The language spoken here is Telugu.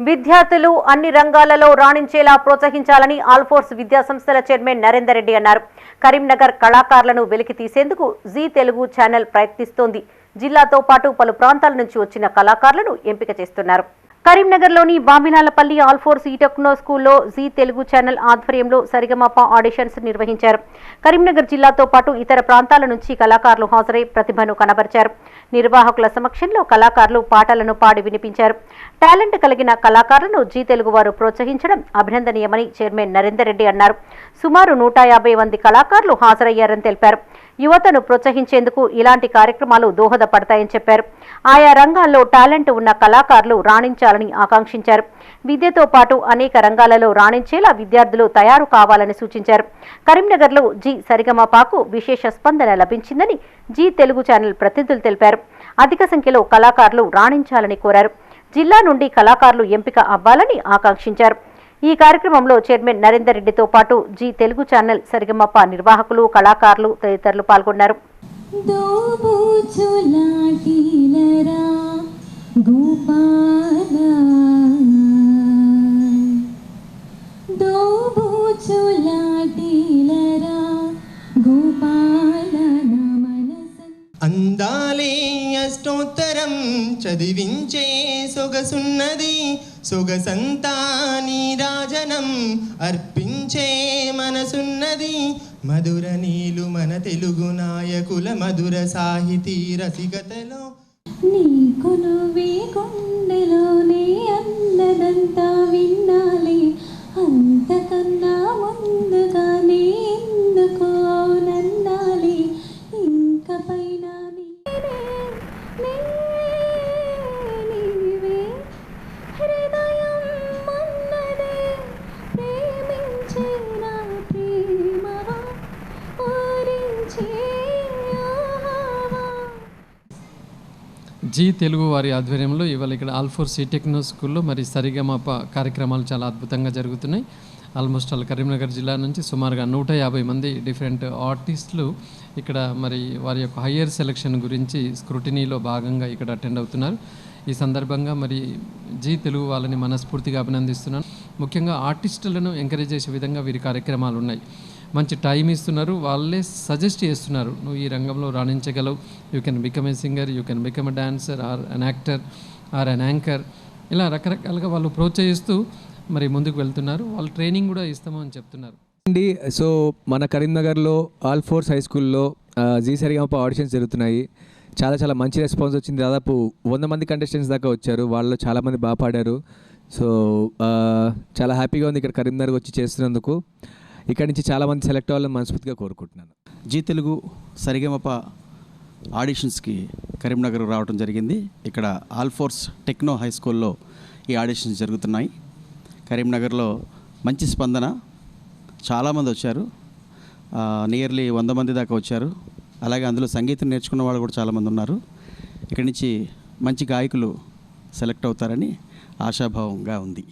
విద్యార్థులు అన్ని రంగాలలో రాణించేలా ప్రోత్సహించాలని ఆల్ఫోర్స్ విద్యా సంస్థల చైర్మన్ నరేందర్ రెడ్డి అన్నారు. కరీంనగర్ కళాకారులను వెలికి తీసేందుకు జీ తెలుగు ఛానల్ ప్రయత్నిస్తోంది. జిల్లాతో పాటు పలు ప్రాంతాల నుంచి వచ్చిన కళాకారులను ఎంపిక చేస్తున్నారు. కరీంనగర్లోని బామినాలపల్లి ఆల్ఫోర్స్ టెక్నో స్కూల్లో జీ తెలుగు ఛానల్ ఆధ్వర్యంలో సరిగమప ఆడిషన్స్ నిర్వహించారు. కరీంనగర్ జిల్లాతో పాటు ఇతర ప్రాంతాల నుంచి కళాకారులు హాజరై ప్రతిభను కనబరిచారు. నిర్వాహకుల సమక్షంలో కళాకారులు పాటలను పాడి వినిపించారు. టాలెంట్ కలిగిన కళాకారులను జీ తెలుగు వారు ప్రోత్సహించడం అభినందనీయమని చైర్మన్ నరేందర్ రెడ్డి అన్నారు. సుమారు 150 మంది కళాకారులు హాజరయ్యారని తెలిపారు. యువతను ప్రోత్సహించేందుకు ఇలాంటి కార్యక్రమాలు దోహదపడతాయని చెప్పారు. ఆయా రంగాల్లో టాలెంట్ ఉన్న కళాకారులు రాణించాలని ఆకాంక్షించారు. విద్యతో పాటు అనేక రంగాలలో రాణించేలా విద్యార్థులు తయారు కావాలని సూచించారు. కరీంనగర్లో జీ సరిగమపకు విశేష స్పందన లభించిందని జీ తెలుగు ఛానల్ ప్రతినిధులు తెలిపారు. అధిక సంఖ్యలో కళాకారులు రాణించాలని కోరారు. జిల్లా నుండి కళాకారులు ఎంపిక అవ్వాలని ఆకాంక్షించారు. ఈ కార్యక్రమంలో చైర్మన్ నరేందర్ రెడ్డితో పాటు జీ తెలుగు ఛానల్ సరిగమప నిర్వాహకులు, కళాకారులు తదితరులు పాల్గొన్నారు. అందాలే అష్టోత్తరం చదివించే సొగసున్నది, సొగసంతా నీరాజనం అర్పించే మనసున్నది. మధుర నీలు మన తెలుగు నాయకుల మధుర సాహితీ రసికతలో నీకు నువ్వే గుండెలోనే అన్నదంతా విన్నాలి, అంతకన్నా ముందుగానే ఎందుకు నన్నాలి. ఇంక పైన నీవే హృదయం మన్నదే ప్రేమించే నా ప్రేమవా ఓరించే జీ తెలుగు వారి ఆధ్వర్యంలో ఇవాళ ఇక్కడ ఆల్ఫోర్స్ టెక్నో స్కూల్లో మరి సరిగమప కార్యక్రమాలు చాలా అద్భుతంగా జరుగుతున్నాయి. ఆల్మోస్ట్ కరీంనగర్ జిల్లా నుంచి సుమారుగా 150 మంది డిఫరెంట్ ఆర్టిస్టులు ఇక్కడ మరి వారి యొక్క హయ్యర్ సెలక్షన్ గురించి స్క్రూటినీలో భాగంగా ఇక్కడ అటెండ్ అవుతున్నారు. ఈ సందర్భంగా మరి జీ తెలుగు వాళ్ళని మనస్ఫూర్తిగా అభినందిస్తున్నాను. ముఖ్యంగా ఆర్టిస్టులను ఎంకరేజ్ చేసే విధంగా వీరి కార్యక్రమాలు ఉన్నాయి. మంచి టైం ఇస్తున్నారు, వాళ్ళే సజెస్ట్ చేస్తున్నారు, నువ్వు ఈ రంగంలో రాణించగలవు, you can become a singer, you can become a dancer or an actor or an anchor, ఇలా రకరకాలుగా వాళ్ళు ప్రోత్సహిస్తూ మరి ముందుకు వెళ్తున్నారు. వాళ్ళు ట్రైనింగ్ కూడా ఇస్తాము అని చెప్తున్నారు. సో మన కరీంనగర్లో ఆల్ఫోర్స్ హై స్కూల్లో జీ సరిగమప ఆడిషన్స్ జరుగుతున్నాయి. చాలా మంచి రెస్పాన్స్ వచ్చింది. దాదాపు 100 మంది కంటెస్టెంట్స్ దాకా వచ్చారు. వాళ్ళు చాలామంది బాగా పాడారు. సో చాలా హ్యాపీగా ఉంది ఇక్కడ కరీంనగర్ వచ్చి చేస్తున్నందుకు. ఇక్కడ నుంచి చాలామంది సెలెక్ట్ అవ్వాలని మనస్ఫూర్తిగా కోరుకుంటున్నాను. జీ తెలుగు సరిగమప ఆడిషన్స్కి కరీంనగర్ రావడం జరిగింది. ఇక్కడ ఆల్ఫోర్స్ టెక్నో హై స్కూల్లో ఈ ఆడిషన్స్ జరుగుతున్నాయి. కరీంనగర్లో మంచి స్పందన, చాలామంది వచ్చారు. నియర్లీ 100 మంది దాకా వచ్చారు. అలాగే అందులో సంగీతం నేర్చుకున్న వాళ్ళు కూడా చాలామంది ఉన్నారు. ఇక్కడి నుంచి మంచి గాయకులు సెలెక్ట్ అవుతారని ఆశాభావంగా ఉంది.